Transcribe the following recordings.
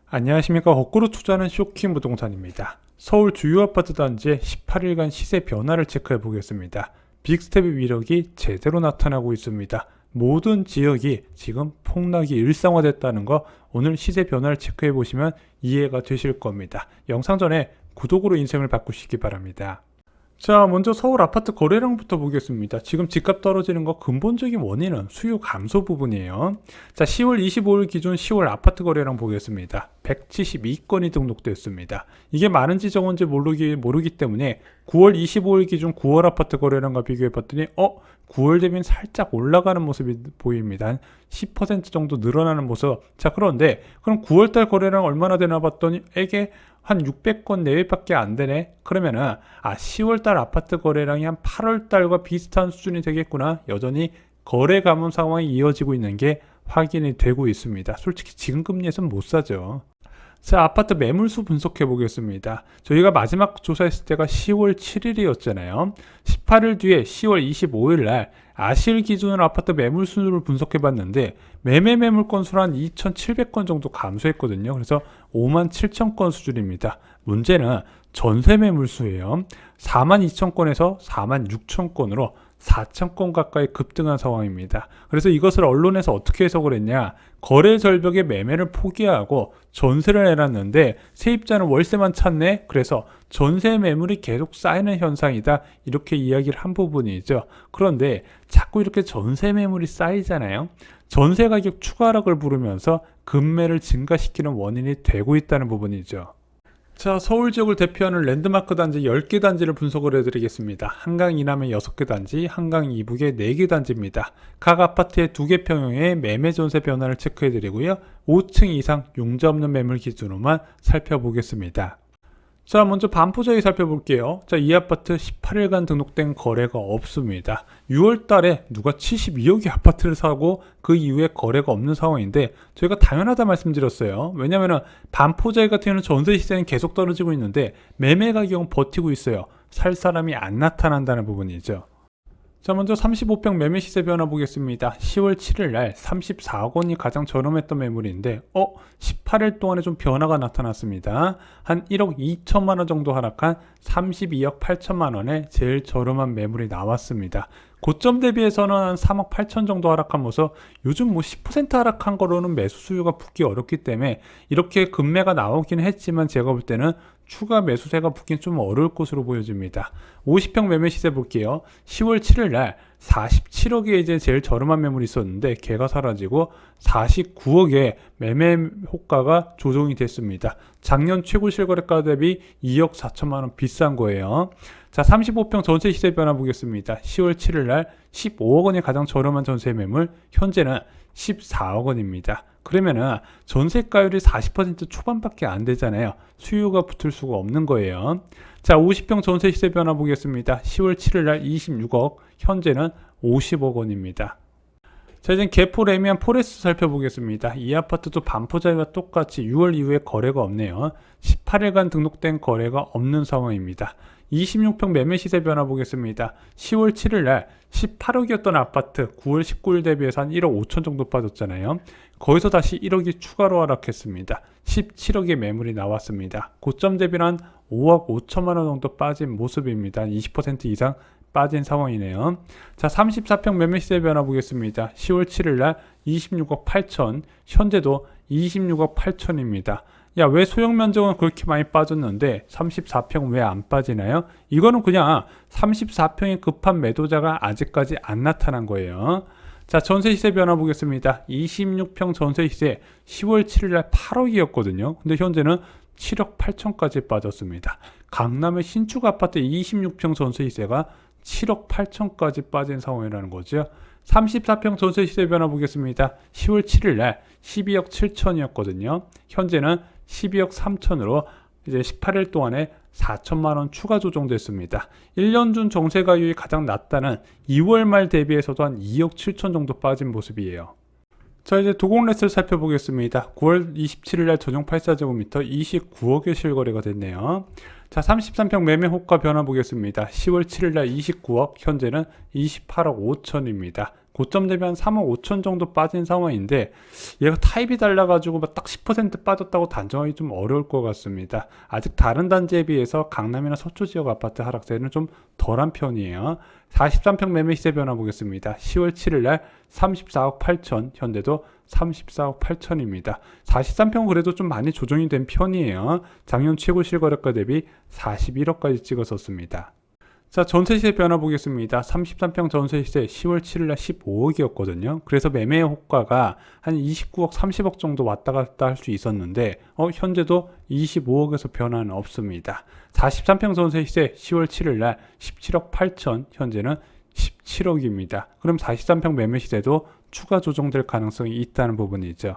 안녕하십니까. 거꾸로 투자하는 쇼킹 부동산입니다. 서울 주요 아파트 단지의 18일간 시세 변화를 체크해 보겠습니다. 빅스텝의 위력이 제대로 나타나고 있습니다. 모든 지역이 지금 폭락이 일상화됐다는 거 오늘 시세 변화를 체크해 보시면 이해가 되실 겁니다. 영상 전에 구독으로 인생을 바꾸시기 바랍니다. 자, 먼저 서울 아파트 거래량부터 보겠습니다. 지금 집값 떨어지는 거 근본적인 원인은 수요 감소 부분이에요. 자, 10월 25일 기준 10월 아파트 거래량 보겠습니다. 172건이 등록됐습니다. 이게 많은지 적은지 모르기 때문에 9월 25일 기준 9월 아파트 거래량과 비교해 봤더니 9월 대비는 살짝 올라가는 모습이 보입니다. 한 10% 정도 늘어나는 모습. 자, 그런데 그럼 9월달 거래량 얼마나 되나 봤더니 이게 한 600건 내외밖에 안 되네. 그러면은 10월달 아파트 거래량이 한 8월달과 비슷한 수준이 되겠구나. 여전히 거래 감소 상황이 이어지고 있는 게 확인이 되고 있습니다. 솔직히 지금 금리에서는 못 사죠. 자, 아파트 매물수 분석해 보겠습니다. 저희가 마지막 조사했을 때가 10월 7일이었잖아요. 18일 뒤에 10월 25일 날 아실 기준으로 아파트 매물수를 분석해 봤는데 매매 매물 건수는 한 2,700건 정도 감소했거든요. 그래서 57,000건 수준입니다. 문제는 전세 매물수예요. 42,000건에서 46,000건으로 4,000건 가까이 급등한 상황입니다. 그래서 이것을 언론에서 어떻게 해석을 했냐? 거래 절벽에 매매를 포기하고 전세를 내놨는데 세입자는 월세만 찾네? 그래서 전세 매물이 계속 쌓이는 현상이다. 이렇게 이야기를 한 부분이죠. 그런데 자꾸 이렇게 전세 매물이 쌓이잖아요. 전세 가격 추가 하락을 부르면서 급매를 증가시키는 원인이 되고 있다는 부분이죠. 자, 서울 지역을 대표하는 랜드마크 단지 10개 단지를 분석을 해드리겠습니다. 한강 이남의 6개 단지, 한강 이북의 4개 단지입니다. 각 아파트의 2개 평형의 매매 전세 변화를 체크해드리고요. 5층 이상 융자 없는 매물 기준으로만 살펴보겠습니다. 자, 먼저 반포자에 살펴볼게요. 자, 이 아파트 18일간 등록된 거래가 없습니다. 6월 달에 누가 72억의 아파트를 사고 그 이후에 거래가 없는 상황인데 저희가 당연하다 말씀드렸어요. 왜냐면은 반포자에 같은 경우는 전세 시세는 계속 떨어지고 있는데 매매 가격은 버티고 있어요. 살 사람이 안 나타난다는 부분이죠. 자, 먼저 35평 매매 시세 변화 보겠습니다. 10월 7일 날 34억 원이 가장 저렴했던 매물인데 18일 동안에 좀 변화가 나타났습니다. 한 1억 2천만 원 정도 하락한 32억 8천만 원에 제일 저렴한 매물이 나왔습니다. 고점 대비해서는 한 3억 8천 정도 하락한 모습. 요즘 10% 하락한 거로는 매수 수요가 붙기 어렵기 때문에 이렇게 급매가 나오긴 했지만 제가 볼 때는 추가 매수세가 붙긴 좀 어려울 것으로 보여집니다. 50평 매매 시세 볼게요. 10월 7일 날 47억에 이제 제일 저렴한 매물이 있었는데 걔가 사라지고 49억에 매매 호가가 조정이 됐습니다. 작년 최고 실거래가 대비 2억 4천만 원 비싼 거예요. 자, 35평 전세 시세 변화 보겠습니다. 10월 7일 날 15억 원이 가장 저렴한 전세 매물, 현재는 14억 원입니다. 그러면은 전세가율이 40% 초반밖에 안 되잖아요. 수요가 붙을 수가 없는 거예요. 자, 50평 전세 시세 변화 보겠습니다. 10월 7일 날 26억, 현재는 50억 원입니다. 자, 이제 개포 레미안 포레스트 살펴보겠습니다. 이 아파트도 반포자와 똑같이 6월 이후에 거래가 없네요. 18일간 등록된 거래가 없는 상황입니다. 26평 매매 시세 변화 보겠습니다. 10월 7일 날 18억이었던 아파트 9월 19일 대비해서 한 1억 5천 정도 빠졌잖아요. 거기서 다시 1억이 추가로 하락했습니다. 17억의 매물이 나왔습니다. 고점 대비는 한 5억 5천만 원 정도 빠진 모습입니다. 20% 이상 빠진 상황이네요. 자, 34평 매매 시세 변화 보겠습니다. 10월 7일 날 26억 8천, 현재도 26억 8천입니다. 야, 왜 소형 면적은 그렇게 많이 빠졌는데 34평 왜 안 빠지나요? 이거는 그냥 34평의 급한 매도자가 아직까지 안 나타난 거예요. 자, 전세 시세 변화 보겠습니다. 26평 전세 시세 10월 7일 날 8억이었거든요. 근데 현재는 7억 8천까지 빠졌습니다. 강남의 신축 아파트 26평 전세 시세가 7억 8천까지 빠진 상황이라는 거죠. 34평 전세 시세 변화 보겠습니다. 10월 7일 날 12억 7천이었거든요. 현재는 12억 3천으로 이제 18일 동안에 4천만 원 추가 조정됐습니다. 1년 준 정세가율이 가장 낮다는 2월 말 대비해서도 한 2억 7천 정도 빠진 모습이에요. 자, 이제 도곡레스를 살펴보겠습니다. 9월 27일 날 전용 84제곱미터 29억의 실거래가 됐네요. 자, 33평 매매 호가 변화 보겠습니다. 10월 7일 날 29억, 현재는 28억 5천입니다. 고점 대비 한 3억 5천 정도 빠진 상황인데 얘가 타입이 달라가지고 딱 10% 빠졌다고 단정하기 좀 어려울 것 같습니다. 아직 다른 단지에 비해서 강남이나 서초 지역 아파트 하락세는 좀 덜한 편이에요. 43평 매매 시세 변화 보겠습니다. 10월 7일 날 34억 8천, 현재도 34억 8천입니다. 43평 그래도 좀 많이 조정이 된 편이에요. 작년 최고 실거래가 대비 41억까지 찍었었습니다. 자, 전세시세 변화 보겠습니다. 33평 전세시세 10월 7일 날 15억이었거든요. 그래서 매매 호가가 한 29억, 30억 정도 왔다 갔다 할 수 있었는데 현재도 25억에서 변화는 없습니다. 43평 전세시세 10월 7일 날 17억 8천, 현재는 17억입니다. 그럼 43평 매매 시세도 추가 조정될 가능성이 있다는 부분이죠.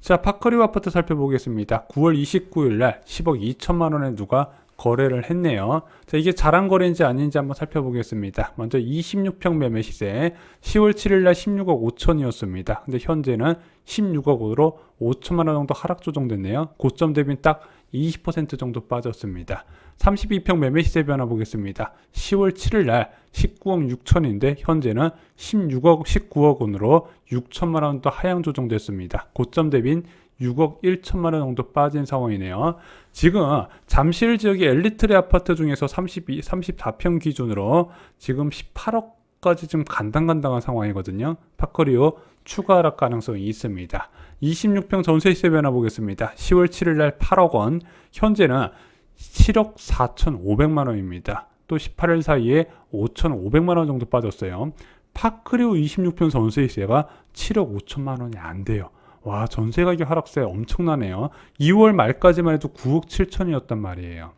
자, 파커리오 아파트 살펴보겠습니다. 9월 29일 날 10억 2천만 원에 누가 거래를 했네요. 자, 이게 잘한 거래인지 아닌지 한번 살펴보겠습니다. 먼저 26평 매매 시세 10월 7일 날 16억 5천이었습니다. 근데 현재는 16억으로 5천만 원 정도 하락 조정됐네요. 고점 대비는 딱 20% 정도 빠졌습니다. 32평 매매 시세 변화 보겠습니다. 10월 7일 날 19억 6천인데 현재는 19억 원으로 6천만 원 더 하향 조정됐습니다. 고점 대비는 6억 1천만 원 정도 빠진 상황이네요. 지금 잠실 지역의 엘리트리 아파트 중에서 34평 기준으로 지금 18억까지 좀 간당간당한 상황이거든요. 파커리오 추가 하락 가능성이 있습니다. 26평 전세시세 변화 보겠습니다. 10월 7일 날 8억 원, 현재는 7억 4,500만 원입니다. 또 18일 사이에 5,500만 원 정도 빠졌어요. 파크리오 26평 전세시세가 7억 5천만 원이 안 돼요. 와, 전세 가격 하락세 엄청나네요. 2월 말까지만 해도 9억 7천이었단 말이에요.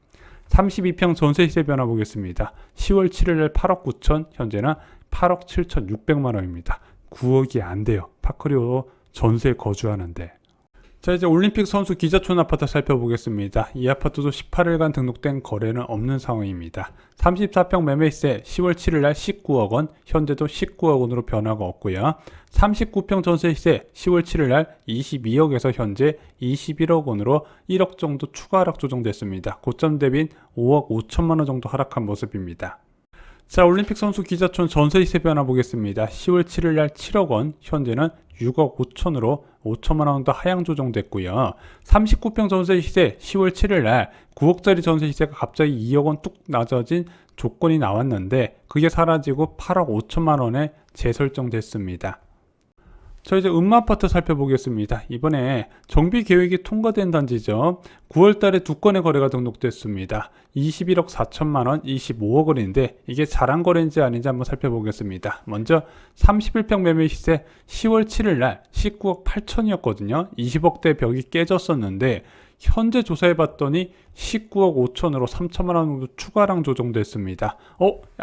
32평 전세 시세 변화 보겠습니다. 10월 7일 날 8억 9천, 현재는 8억 7천 6백만 원입니다. 9억이 안 돼요. 파크리오 전세 거주하는데. 자, 이제 올림픽 선수 기자촌 아파트 살펴보겠습니다. 이 아파트도 18일간 등록된 거래는 없는 상황입니다. 34평 매매 시세 10월 7일 날 19억 원, 현재도 19억 원으로 변화가 없고요. 39평 전세 시세 10월 7일 날 22억에서 현재 21억 원으로 1억 정도 추가 하락 조정됐습니다. 고점 대비인 5억 5천만 원 정도 하락한 모습입니다. 자, 올림픽 선수 기자촌 전세 시세 변화 보겠습니다. 10월 7일 날 7억 원, 현재는 6억 5천으로 5천만 원 더 하향 조정됐고요. 39평 전세 시세 10월 7일 날 9억짜리 전세 시세가 갑자기 2억 원 뚝 낮아진 조건이 나왔는데 그게 사라지고 8억 5천만 원에 재설정됐습니다. 저 이제 음마아파트 살펴보겠습니다. 이번에 정비 계획이 통과된 단지죠. 9월 달에 두 건의 거래가 등록됐습니다. 21억 4천만 원, 25억 원인데 이게 잘한 거래인지 아닌지 한번 살펴보겠습니다. 먼저 31평 매매 시세 10월 7일 날 19억 8천이었거든요. 20억대 벽이 깨졌었는데 현재 조사해 봤더니 19억 5천으로 3천만 원 정도 추가랑 조정됐습니다.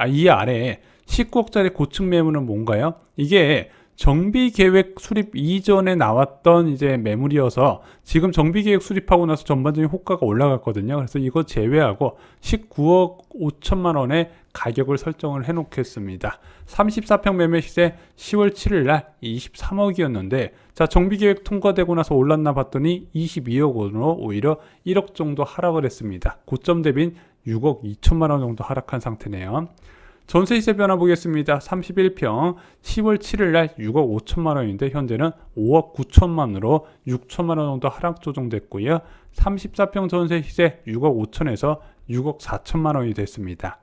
이 아래에 19억짜리 고층 매물은 뭔가요? 이게 정비계획 수립 이전에 나왔던 이제 매물이어서 지금 정비계획 수립하고 나서 전반적인 호가가 올라갔거든요. 그래서 이거 제외하고 19억 5천만 원의 가격을 설정을 해 놓겠습니다. 34평 매매 시세 10월 7일 날 23억이었는데 자, 정비계획 통과되고 나서 올랐나 봤더니 22억 원으로 오히려 1억 정도 하락을 했습니다. 고점 대비인 6억 2천만 원 정도 하락한 상태네요. 전세시세 변화 보겠습니다. 31평 10월 7일 날 6억 5천만 원인데 현재는 5억 9천만으로 6천만 원 정도 하락 조정됐고요. 34평 전세시세 6억 5천에서 6억 4천만 원이 됐습니다.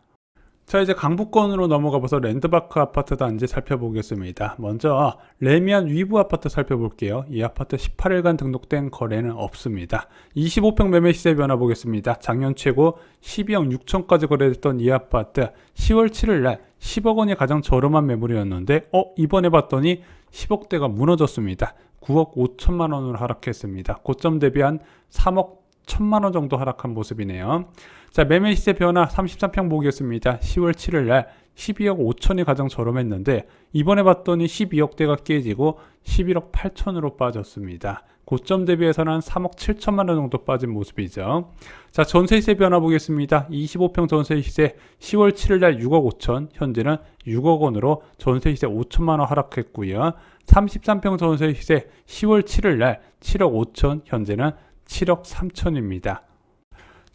자, 이제 강북권으로 넘어가 봐서 랜드마크 아파트 단지 살펴보겠습니다. 먼저 레미안 위브 아파트 살펴볼게요. 이 아파트 18일간 등록된 거래는 없습니다. 25평 매매 시세 변화 보겠습니다. 작년 최고 12억 6천까지 거래됐던 이 아파트 10월 7일 날 10억 원이 가장 저렴한 매물이었는데 이번에 봤더니 10억대가 무너졌습니다. 9억 5천만 원으로 하락했습니다. 고점 대비 한 3억 1천만 원 정도 하락한 모습이네요. 자, 매매 시세 변화 33평 보겠습니다. 10월 7일 날 12억 5천이 가장 저렴했는데 이번에 봤더니 12억대가 깨지고 11억 8천으로 빠졌습니다. 고점 대비해서는 한 3억 7천만 원 정도 빠진 모습이죠. 자, 전세 시세 변화 보겠습니다. 25평 전세 시세 10월 7일 날 6억 5천, 현재는 6억 원으로 전세 시세 5천만 원 하락했고요. 33평 전세 시세 10월 7일 날 7억 5천, 현재는 7억 3천입니다.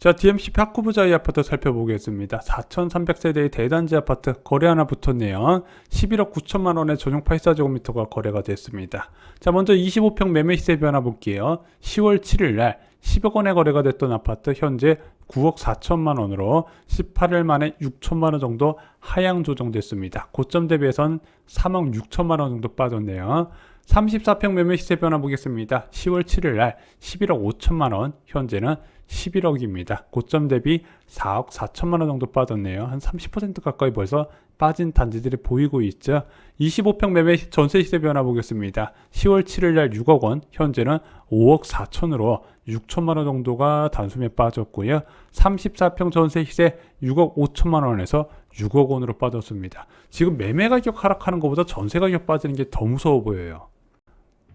자, DMC 파쿠부자이 아파트 살펴보겠습니다. 4,300세대의 대단지 아파트 거래 하나 붙었네요. 11억 9천만 원의 전용 84제곱미터가 거래가 됐습니다. 자, 먼저 25평 매매 시세 변화 볼게요. 10월 7일 날 10억 원에 거래가 됐던 아파트 현재 9억 4천만 원으로 18일 만에 6천만 원 정도 하향 조정됐습니다. 고점 대비해선 3억 6천만 원 정도 빠졌네요. 34평 매매 시세 변화 보겠습니다. 10월 7일 날 11억 5천만 원, 현재는 11억입니다. 고점 대비 4억 4천만 원 정도 빠졌네요. 한 30% 가까이 벌써 빠진 단지들이 보이고 있죠. 25평 매매 전세 시세 변화 보겠습니다. 10월 7일 날 6억 원, 현재는 5억 4천으로 6천만 원 정도가 단숨에 빠졌고요. 34평 전세 시세 6억 5천만 원에서 6억 원으로 빠졌습니다. 지금 매매 가격 하락하는 것보다 전세 가격 빠지는 게 더 무서워 보여요.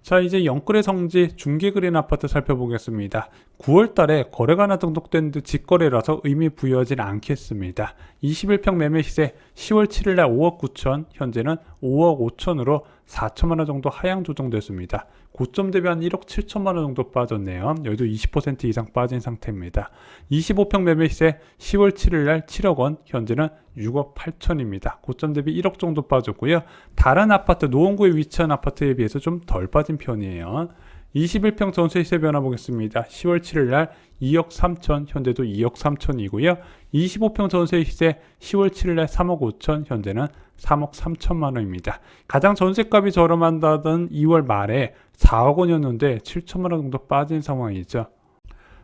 자, 이제 영끌의 성지 중계그린 아파트 살펴보겠습니다. 9월 달에 거래가 하나 등록된 듯 직거래라서 의미 부여하진 않겠습니다. 21평 매매 시세 10월 7일 날 5억 9천, 현재는 5억 5천으로 4천만 원 정도 하향 조정됐습니다. 고점 대비 한 1억 7천만 원 정도 빠졌네요. 여기도 20% 이상 빠진 상태입니다. 25평 매매 시세 10월 7일 날 7억 원, 현재는 6억 8천입니다. 고점 대비 1억 정도 빠졌고요. 다른 아파트, 노원구에 위치한 아파트에 비해서 좀 덜 빠진 편이에요. 21평 전세 시세 변화 보겠습니다. 10월 7일 날 2억 3천, 현재도 2억 3천이고요. 25평 전세 시세 10월 7일 날 3억 5천, 현재는 3억 3천만 원입니다. 가장 전세값이 저렴한다던 2월 말에 4억 원이었는데 7천만 원 정도 빠진 상황이죠.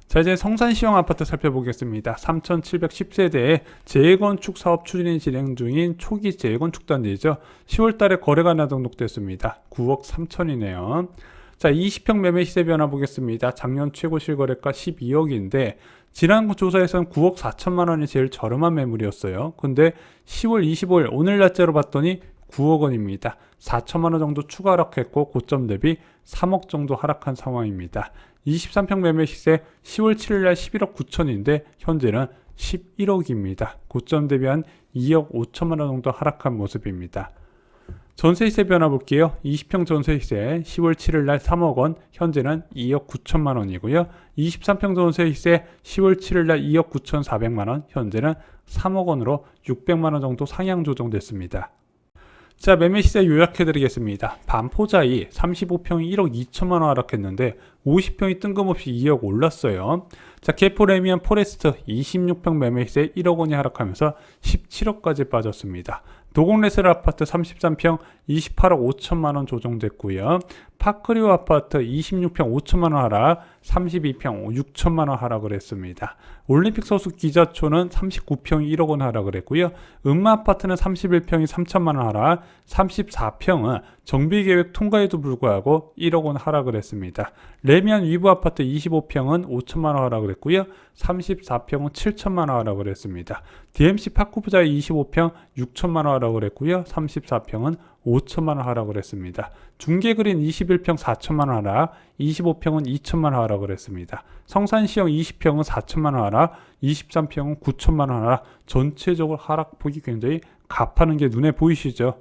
자, 이제 성산시형 아파트 살펴보겠습니다. 3,710세대의 재건축 사업 추진이 진행 중인 초기 재건축 단지죠. 10월 달에 거래가 하나 등록됐습니다. 9억 3천이네요. 자, 20평 매매 시세 변화 보겠습니다. 작년 최고 실거래가 12억인데 지난 조사에서는 9억 4천만 원이 제일 저렴한 매물이었어요. 근데 10월 25일 오늘 날짜로 봤더니 9억 원입니다. 4천만 원 정도 추가 하락했고 고점 대비 3억 정도 하락한 상황입니다. 23평 매매 시세 10월 7일 날 11억 9천인데 현재는 11억입니다. 고점 대비 한 2억 5천만 원 정도 하락한 모습입니다. 전세 시세 변화 볼게요. 20평 전세 시세 10월 7일 날 3억 원, 현재는 2억 9천만 원이고요. 23평 전세 시세 10월 7일 날 2억 9천4백만 원, 현재는 3억 원으로 600만 원 정도 상향 조정됐습니다. 자, 매매 시세 요약해 드리겠습니다. 반포자이 35평이 1억 2천만 원 하락했는데 50평이 뜬금없이 2억 올랐어요. 자, 개포레미안 포레스트 26평 매매 시세 1억 원이 하락하면서 17억까지 빠졌습니다. 도곡레스르 아파트 33평 28억 5천만 원 조정됐고요. 파크리오 아파트 26평 5천만 원 하락, 32평 6천만 원 하락을 했습니다. 올림픽 서수 기자초는 39평이 1억 원 하락을 했고요. 음마 아파트는 31평이 3천만 원 하락, 34평은 정비계획 통과에도 불구하고 1억 원 하락을 했습니다. 레미안 위브 아파트 25평은 5천만 원 하락을 했고요. 34평은 7천만 원 하락을 했습니다. DMC 파쿠부자이 25평 6천만 원 하락을 했고요. 34평은 5천만 원 하락을 했습니다. 중계그린 21평 4천만 원 하락, 25평은 2천만 원 하락을 했습니다. 성산시형 20평은 4천만 원 하락, 23평은 9천만 원 하락, 전체적으로 하락폭이 굉장히 가파른 게 눈에 보이시죠?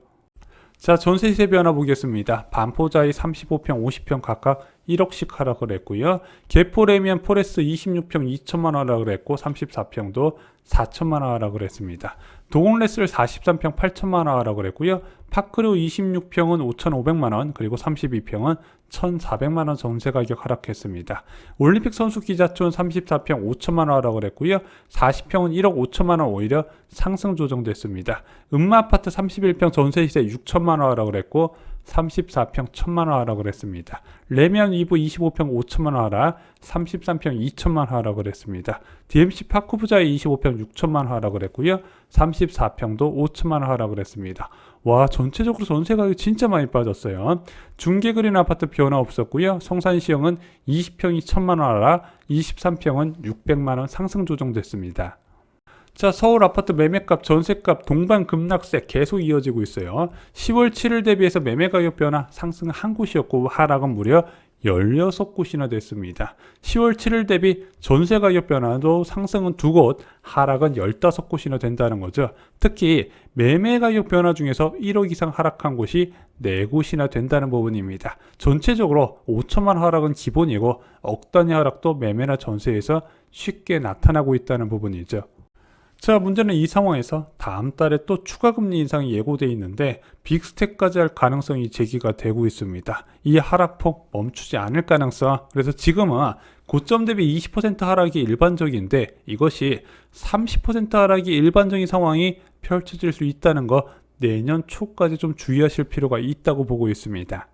자, 전세 시세 변화 보겠습니다. 반포자이 35평, 50평 각각 1억씩 하락을 했고요. 개포레미안 포레스 26평 2천만 원 하락을 했고 34평도 4천만 원 하락을 했습니다. 도곡레스를 43평 8천만 원 하락을 했고요. 파크리오 26평은 5,500만 원, 그리고 32평은 1,400만 원 전세 가격 하락했습니다. 올림픽 선수 기자촌 34평 5천만 원 하락을 했고요. 40평은 1억 5천만 원 오히려 상승 조정됐습니다. 음마 아파트 31평 전세 시세 6천만 원 하락을 했고 34평 1,000만 원 하락을 했습니다. 레미안 위브 25평 5천만 원 하락, 33평 2천만 원 하락을 했습니다. DMC 파쿠부자이 25평 6천만 원 하락을 했고요. 34평도 5천만 원 하락을 했습니다. 와, 전체적으로 전세 가격이 진짜 많이 빠졌어요. 중계그린 아파트 변화 없었고요. 성산시형은 20평이 1,000만 원 하락, 23평은 600만 원 상승 조정됐습니다. 자, 서울 아파트 매매값, 전세값, 동반 급락세 계속 이어지고 있어요. 10월 7일 대비해서 매매 가격 변화 상승은 한 곳이었고 하락은 무려 16곳이나 됐습니다. 10월 7일 대비 전세 가격 변화도 상승은 2곳, 하락은 15곳이나 된다는 거죠. 특히 매매 가격 변화 중에서 1억 이상 하락한 곳이 4곳이나 된다는 부분입니다. 전체적으로 5천만 하락은 기본이고 억 단위 하락도 매매나 전세에서 쉽게 나타나고 있다는 부분이죠. 자, 문제는 이 상황에서 다음 달에 또 추가 금리 인상이 예고돼 있는데 빅스텝까지 할 가능성이 제기가 되고 있습니다. 이 하락폭 멈추지 않을 가능성, 그래서 지금은 고점 대비 20% 하락이 일반적인데 이것이 30% 하락이 일반적인 상황이 펼쳐질 수 있다는 거 내년 초까지 좀 주의하실 필요가 있다고 보고 있습니다.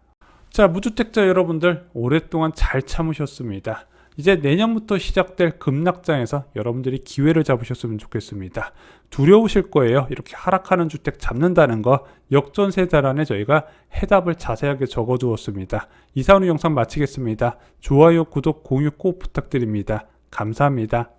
자, 무주택자 여러분들 오랫동안 잘 참으셨습니다. 이제 내년부터 시작될 급락장에서 여러분들이 기회를 잡으셨으면 좋겠습니다. 두려우실 거예요. 이렇게 하락하는 주택 잡는다는 거 역전세단에 저희가 해답을 자세하게 적어두었습니다. 이상 후 영상 마치겠습니다. 좋아요, 구독, 공유 꼭 부탁드립니다. 감사합니다.